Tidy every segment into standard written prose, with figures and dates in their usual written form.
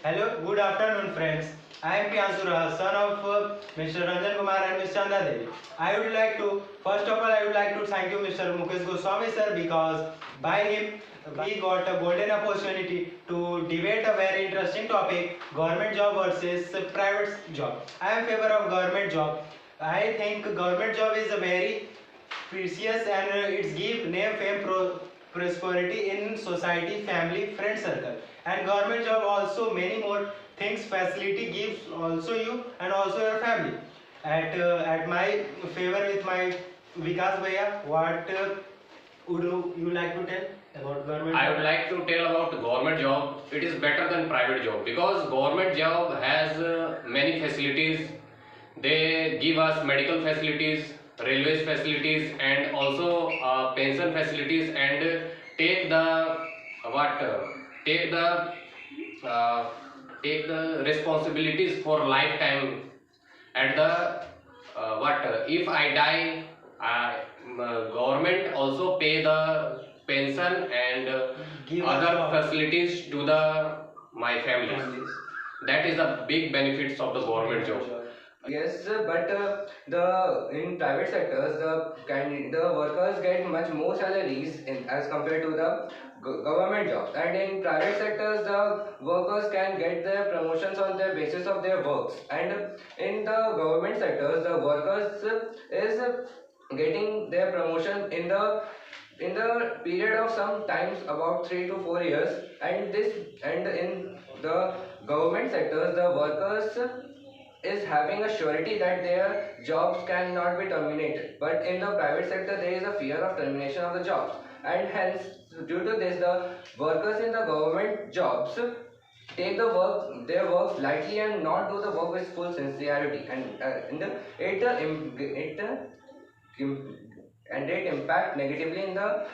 Hello, good afternoon, friends. I am Piyansura, son of Mr. Ranjan Kumar and Ms. Chanda Devi. First of all, I would like to thank you, Mr. Mukesh Goswami, sir, because by him we got a golden opportunity to debate a very interesting topic: government job versus private job. I am in favor of government job. I think government job is a very precious and it's give name, fame, prosperity in society, family, friend circle. And government job also many more things facility gives also you and also your family. At my favor with my Vikas Bhaiya, what would you like to tell about government I job? would like to tell about government job. It is better than private job because government job has many facilities. They give us medical facilities, railways facilities, and also pension facilities, and take the what take the uh, take the responsibilities for lifetime at the what if I die, government also pay the pension and Give us other job. facilities to the my families. Families. That is the big benefits of the government job. Yes, but the in private sectors, the workers get much more salaries as compared to the government jobs, and in private sectors, the workers can get their promotions on the basis of their works, and in the government sectors, the workers is getting their promotion in the period of some times about 3 to 4 years, and in the government sectors, the workers is having a surety that their jobs cannot be terminated. But in the private sector, there is a fear of termination of the jobs, and hence, due to this, the workers in the government jobs take their work lightly and not do the work with full sincerity, and it impact negatively in the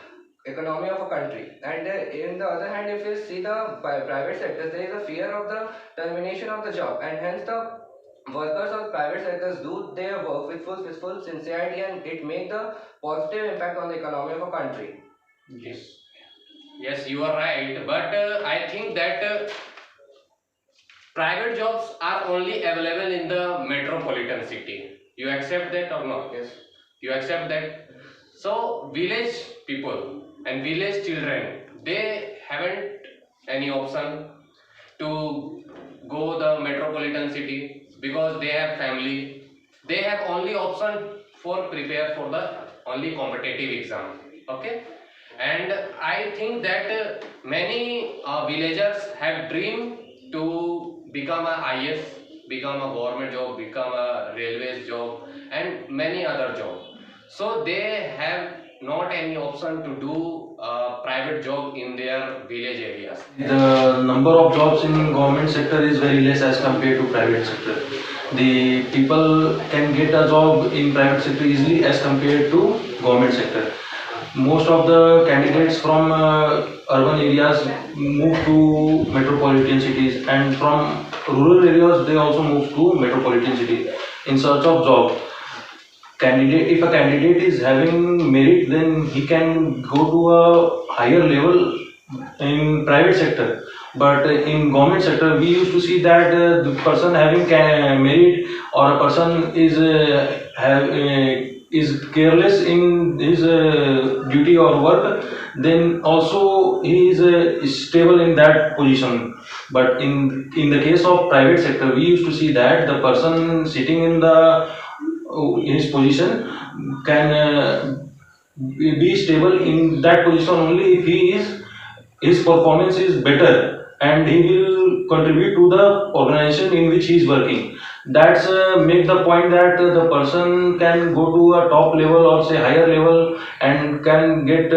economy of a country. And in the other hand, if you see the private sectors, there is a fear of the termination of the job, and hence the workers of private sectors do their work with full sincerity, and it make the positive impact on the economy of a country. Yes, yes, you are right. But I think that private jobs are only available in the metropolitan city. You accept that or not? Yes. You accept that? So village people and village children, they haven't any option to go the metropolitan city because they have family. They have only option for prepare for the only competitive exam. Okay, and I think that many villagers have dream to become a IS, become a government job, become a railways job, and many other job. So they have not any option to do a private job in their village areas. The number of jobs in government sector is very less as compared to private sector. The people can get a job in private sector easily as compared to government sector. Most of the candidates from urban areas move to metropolitan cities, and from rural areas they also move to metropolitan cities in search of job. If a candidate is having merit, then he can go to a higher level in private sector. But in government sector, we used to see that the person having merit, or a person is careless in his duty or work, then also he is stable in that position. But in the case of private sector, we used to see that the person sitting in his position can be stable in that position only if his performance is better, and he will contribute to the organization in which he is working. That's make the point that the person can go to a top level or say higher level and can get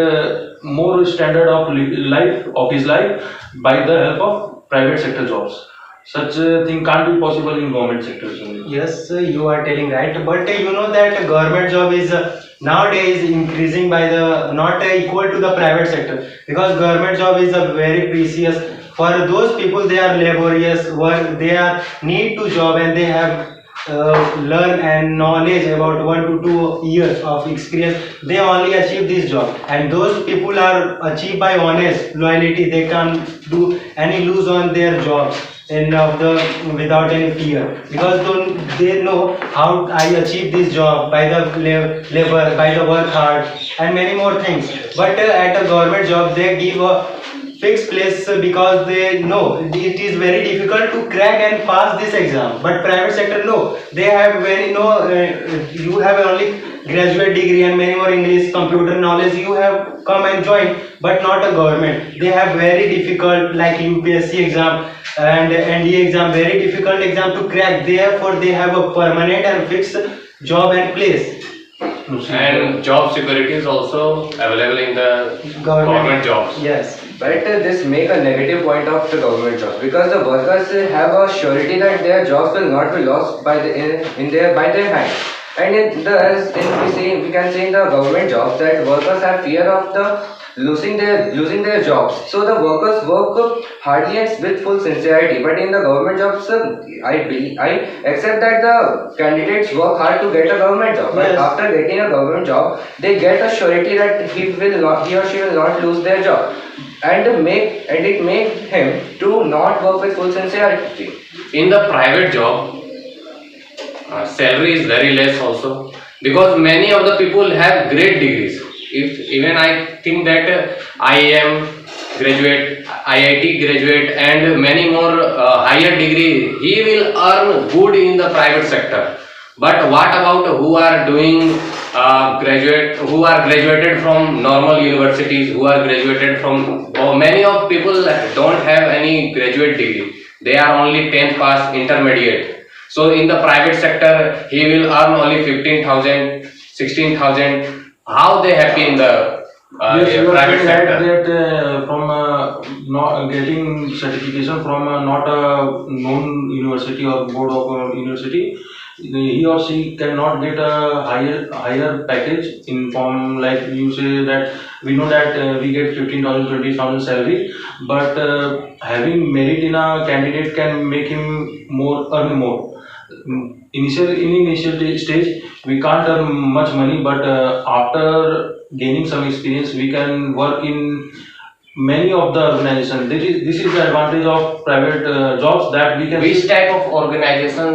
more standard of life of his life by the help of private sector jobs. Such a thing can't be possible in government sectors only. Yes, you are telling right, but you know that government job is nowadays increasing by the not equal to the private sector, because government job is a very precious for those people. They are laborious work, they are need to job, and they have learn and knowledge about 1 to 2 years of experience. They only achieve this job, and those people are achieved by honest loyalty. They can't do any lose on their jobs in of the without any fear, because they know how I achieve this job by the labor, by the work hard, and many more things. But at a government job, they give a fixed place because they know it is very difficult to crack and pass this exam. But private sector, no, they have very no. You have only graduate degree and many more English, computer knowledge. You have come and join, but not a government. They have very difficult like UPSC exam and NDA exam, very difficult exam to crack. Therefore, they have a permanent and fixed job and place. And job security is also available in the government jobs. Yes. But this make a negative point of the government jobs, because the workers have a surety that their jobs will not be lost by their hand. And we can say in the government jobs that workers have fear of the losing their jobs. So the workers work hardly and with full sincerity. But in the government jobs, I accept that the candidates work hard to get a government job. But Yes. after getting a government job, they get a surety that he or she will not lose their job, and it make him to not work with full sincerity. In the private job, salary is very less also, because many of the people have great degrees. If even I think that IIM graduate, IIT graduate, and many more higher degree, he will earn good in the private sector. But what about who are doing who are graduated from normal universities, who are graduated from, many of people don't have any graduate degree. They are only 10th pass, intermediate. So in the private sector, he will earn only 15,000, 16,000. How they happy in the Yes, you are private saying sector? that from not getting certification from not a known university or board of university, he or she cannot get a higher package in form, like you say that we know that we get 15,000, 20,000 salary, but having merit in a candidate can make him earn more. Initial stage we can't earn much money, but after gaining some experience we can work in many of the organizations. This is the advantage of private jobs, that we can Which type of organization?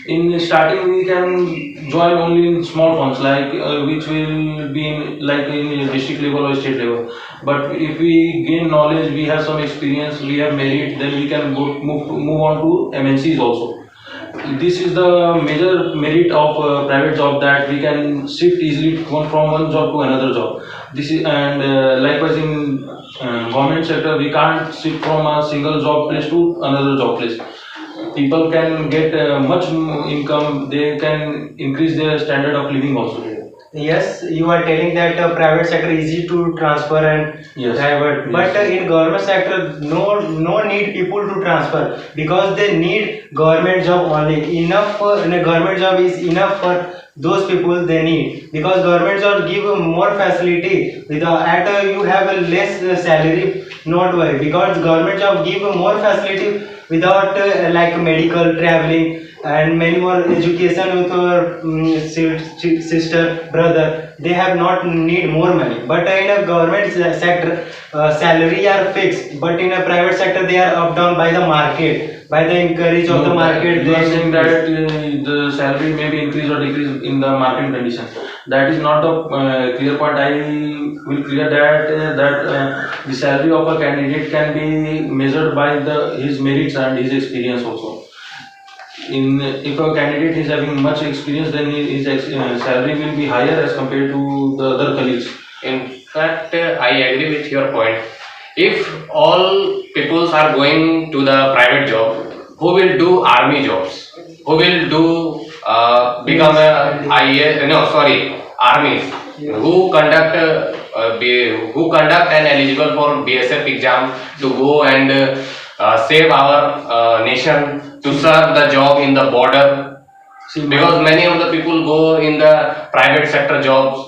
in starting we can join only in small firms, like which will be in district level or state level. But if we gain knowledge, we have some experience, we have merit, then we can move on to MNCs also. This is the major merit of private job, that we can shift easily from one job to another job. This is, and likewise in government sector we can't shift from a single job place to another job place. People can get much income, they can increase their standard of living also. Yes, you are telling that private sector easy to transfer and Yes. divert, but in government sector no need people to transfer, because they need government job only. Enough in a government job is enough for those people they need, because government job give more facility at you have a less salary. Not worry, because government job give more facility without like medical, traveling, and many more education with our sister, brother. They have not need more money. But in a government sector, salary are fixed. But in a private sector, they are up down by the market, by the encourage of the market. You are They saying that the salary may be increase or decrease in the market condition. That is not the clear point. I will clear that the salary of a candidate can be measured by his merits and his experience also. If a candidate is having much experience, then his salary will be higher as compared to the other colleagues. In fact, I agree with your point. If all peoples are going to the private job, who will do army jobs? Who will do become armies? Who conduct and eligible for BSF exam to go and save our nation, to serve the job in the border? Because many of the people go in the private sector jobs.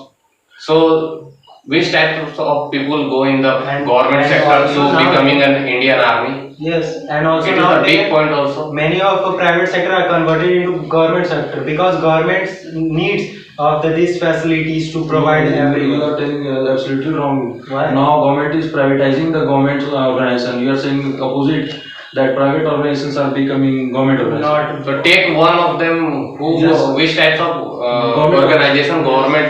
So which types of people go in the government sector also to now- becoming an Indian army? Yes, and also It is a now big point also. many of private sector are converted into government sector, because government needs of these facilities to provide You everyone. are telling absolutely wrong. Why? Now government is privatizing the government organization. You are saying opposite. that private organizations are becoming government organizations. So take one of them who Yes. which types of Government organization government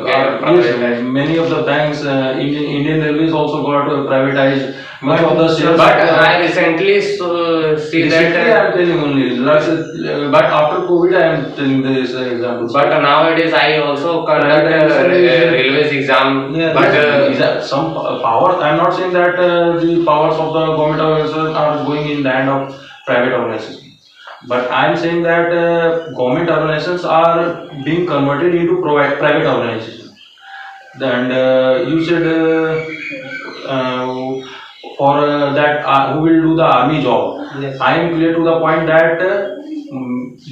get Yes, privatized. many of the banks, Indian Railways also got privatized. Much of the shares. But I recently see Recently, I that. am telling only. But after COVID, I am telling this example. But nowadays I also conduct railways exam. Yeah, But is that some powers? I am not saying that the powers of the government organizations are going in the hand of private organizations. But I am saying that government organizations are being converted into private organizations. And you said for that who will do the army job. Yes. I am clear to the point that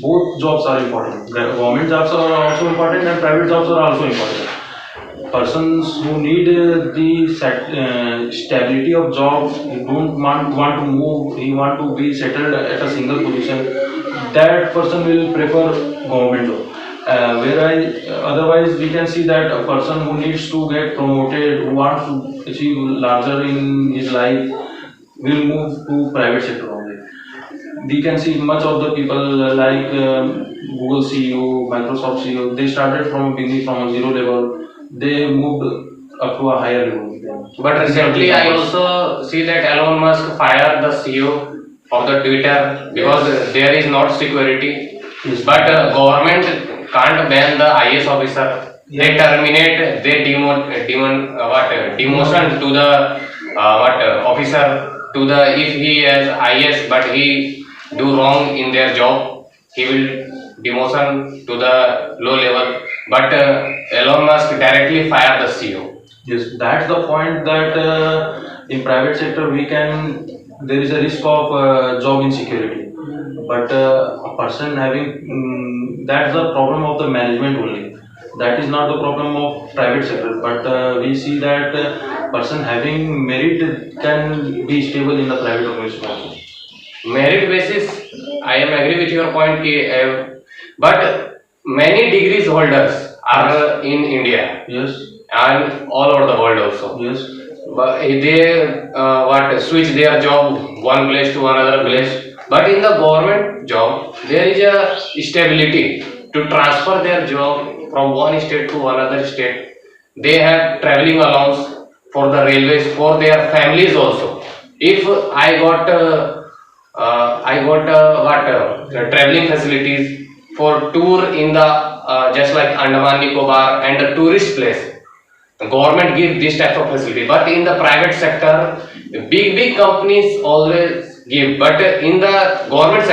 both jobs are important. Government jobs are also important and private jobs are also important. Persons who need stability of job, he don't want to move, he want to be settled at a single position, that person will prefer government job. Whereas otherwise we can see that a person who needs to get promoted, who wants to achieve larger in his life, will move to private sector only. We can see much of the people like Google CEO, Microsoft CEO, they started from beginning from a zero level, they moved up to a higher level. But recently I also see that Elon Musk fired the CEO of the Twitter because there is not security. Yes. But government can't ban the IS officer. They terminate, they demotion to the officer to the if he has IS but he do wrong in their job, he will demotion to the low level. But Elon Musk directly fire the CEO. Yes, that's the point that in private sector there is a risk of job insecurity. But a person having, that's the problem of the management only. That is not the problem of private sector. But we see that person having merit can be stable in the private organization also. Merit basis, I am agree with your point, but many degrees holders are in India Yes, and all over the world also. yes, But they switch their job one place to another place. But in the government job, there is a stability to transfer their job from one state to another state. They have traveling allowance for the railways for their families also. If I got traveling facilities for tour in the just like Andaman Nicobar and the tourist place. Government give this type of facility, but in the private sector, big companies always give. But in the government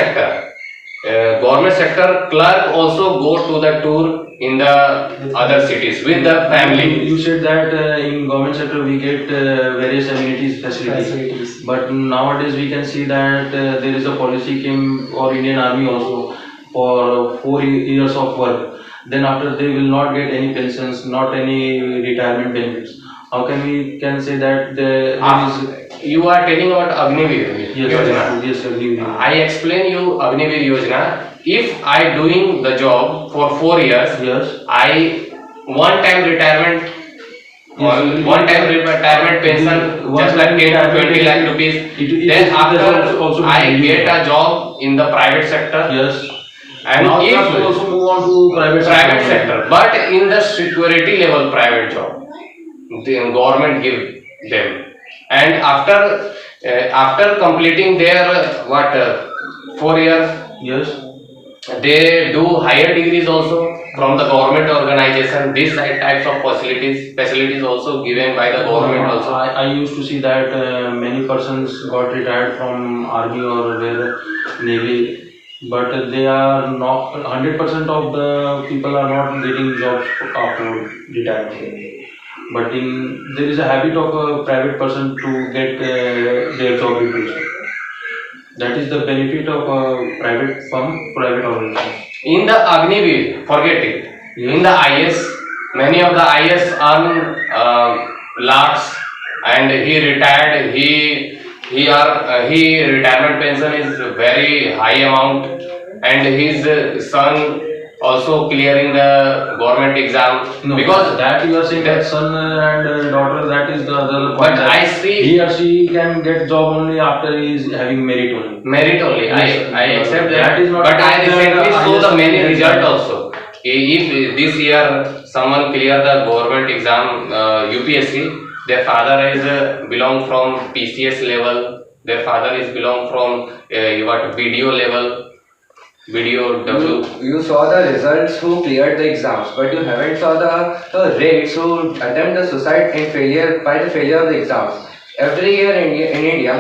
sector clerk also go to the tour in the other cities with the family. You said that in government sector we get various amenities, facilities. But nowadays we can see that there is a policy came for Indian Army also for 4 years of work. Then after they will not get any pensions, not any retirement benefits. How can we can say that there is? You are telling about Agnivir Yes, Yojana. yes, yes, I explain you Agnivir Yojana. If I doing the job for 4 years, yes. I one-time retirement pension just like 10 to 20 lakh rupees. Then after I get a job in the private sector. Yes. And Now if we also move on to private sector, but in the security level private job, the government give them. And after completing their 4 years, yes. they do higher degrees also from the government organization. These types of facilities also given by the government also. I used to see that many persons got retired from army or their navy, but they are not 100% of the people are not getting jobs after retirement. But there is a habit of a private person to get their job replaced. That is the benefit of a private firm, private organization. In the Agnivir, forget it. Yes. In the IS, many of the IS earn lakhs, and he retired. He retirement pension is very high amount, and his son also clearing the government exam. No, Because that you are saying that son and daughter, that is the other but point. that I see he or she can get job only after he is having merit only. merit only. Yes, I accept that. that is not But I that, recently saw highest the many result. result also. If this year someone clear the government exam UPSC, their father is belong from PCS level. Their father is belong from what video level, video W. You saw the results who cleared the exams, but you haven't saw the rates who attempt the suicide in failure by the failure of the exams. Every year in India,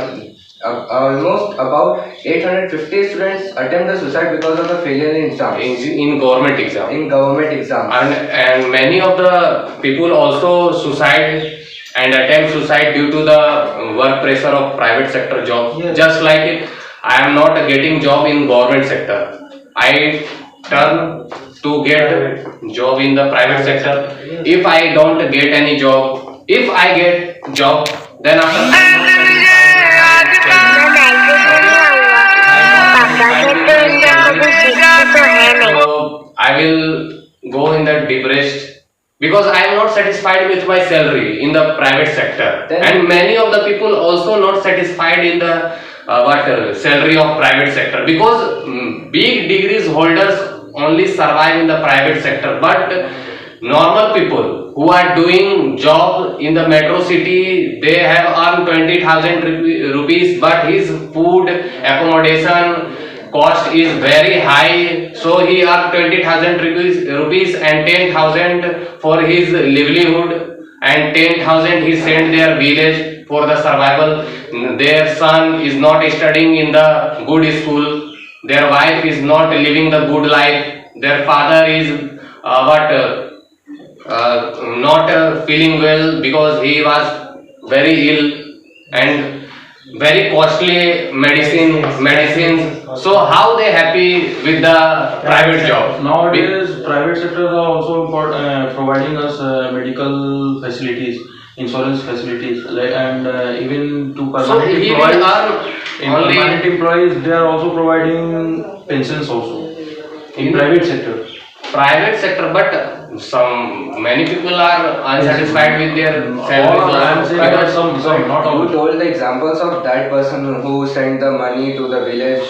almost about 850 students attempt the suicide because of the failure in exams. In government exam. In government exams. And many of the people also suicide and attempt suicide due to the work pressure of private sector job. Yes. Just like I am not getting job in government sector, I turn to get job in the private sector. If I don't get any job, if I get job, then after so I will go in the depressed because I am not satisfied with my salary in the private sector. Then- And many of the people also not satisfied in the salary of private sector because big degrees holders only survive in the private sector, but normal people who are doing job in the metro city, they have earned 20,000 rupees, but his food accommodation cost is very high, so he earned 20,000 rupees and 10,000 for his livelihood, and 10,000 he sent their village for the survival. Their son is not studying in the good school, their wife is not living the good life, their father is not feeling well because he was very ill, and very costly medicines. So how they happy with the private job? Nowadays, private sectors are also providing us medical facilities, insurance facilities, and even to So permanent he will employees. earn In only permanent employees, they are also providing pensions also in private sector. private sector, but many people are unsatisfied with their salaries All I am also saying that because some, not all. You told the examples of that person who sent the money to the village,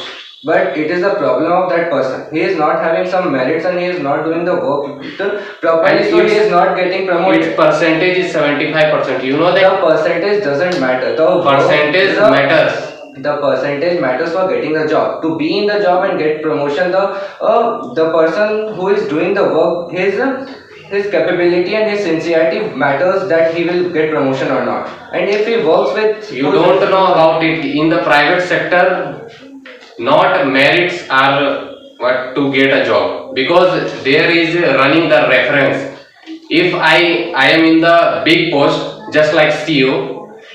but it is the problem of that person. He is not having some merits and he is not doing the work properly, And so he it's- is not getting promoted. its percentage is 75%. You know The that percentage doesn't matter. The percentage the- matters. The percentage matters for getting the job. To be in the job and get promotion, the person who is doing the work, his capability and his sincerity matters that he will get promotion or not. And if he works with You don't know about it. In the private sector, not merits are what to get a job, because there is running the reference. If I am in the big post, just like CEO,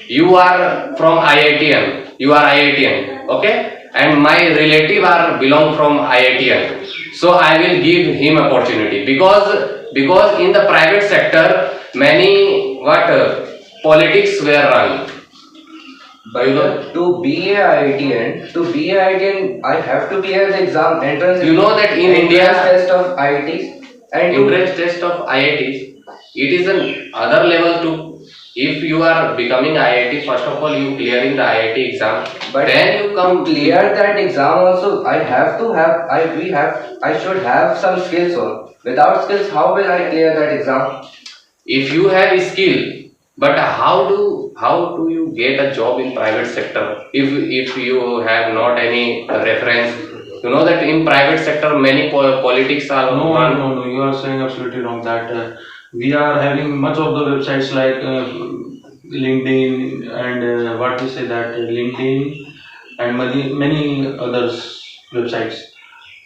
you are from IITM, you are IITM, okay, and my relative are belong from IITM, so I will give him opportunity because in the private sector many politics were run. But to be a IITN, I have to clear the exam entrance. You know that in entrance India, test of IITs and to entrance test of IITs, it is an other level too. If you are becoming IIT, first of all you clearing the IIT exam, but then you come clear that exam also. I should have some skills on. Without skills, how will I clear that exam? if you have skill, but how do you get a job in private sector if you have not any reference? You know that in private sector many politics are No, run. no, you are saying absolutely wrong. That we are having much of the websites like LinkedIn and what we say that LinkedIn and many others websites.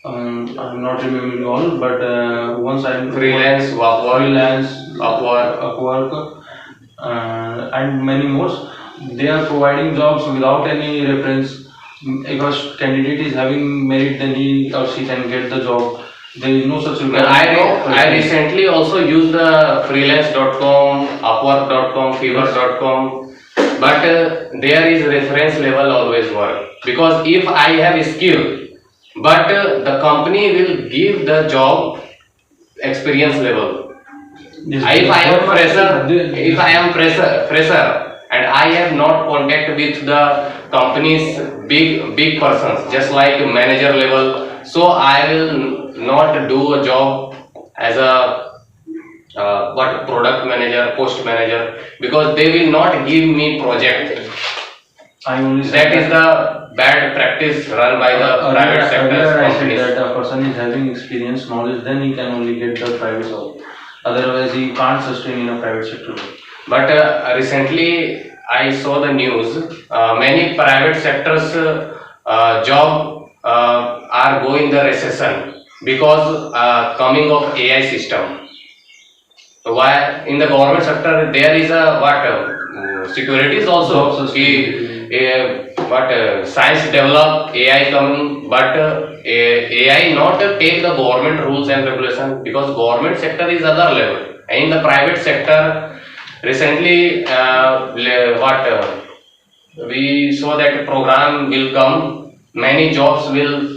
I'm not remembering all, but once I'm Freelance, Upwork, and many more. They are providing jobs without any reference. If a candidate is having merit, then he or she can get the job. There is no such requirement. I recently also used the freelance.com, upwork.com, fiverr.com, but there is reference level always work, because if I have skill, but the company will give the job experience level. Yes, If I am fresher, fresher, and I have not contact with the company's big persons, just like manager level, so I will not do a job as a what product manager, post manager, because they will not give me project. I only said That is the bad practice run by the private sector earlier I said companies. that a person is having experience, knowledge, then he can only get the private job. Otherwise, he can't sustain in a private sector. But recently I saw the news, many private sectors job are going the recession because coming of AI system. Why in the government sector there is a what securities also Job but science develop AI coming, but AI not take the government rules and regulation, because government sector is other level, and in the private sector recently we saw that program will come, many jobs will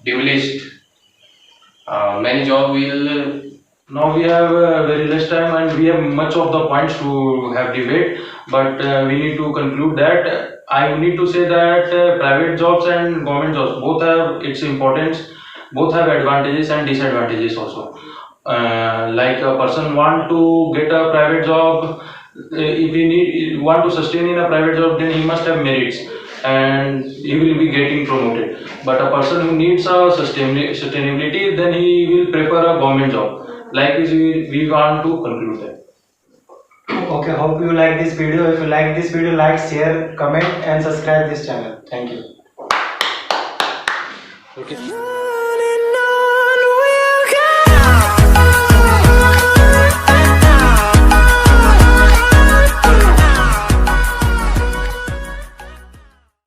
demolished, many job will. Now we have very less time and we have much of the points to have debate, but we need to conclude that. I need to say that private jobs and government jobs both have its importance, both have advantages and disadvantages also. Like a person want to get a private job, if he want to sustain in a private job, then he must have merits and he will be getting promoted. But a person who needs a sustainability, then he will prefer a government job. Like this, we want to conclude that. Okay, hope you like this video. If you like this video, like, share, comment and subscribe this channel. Thank you. Okay.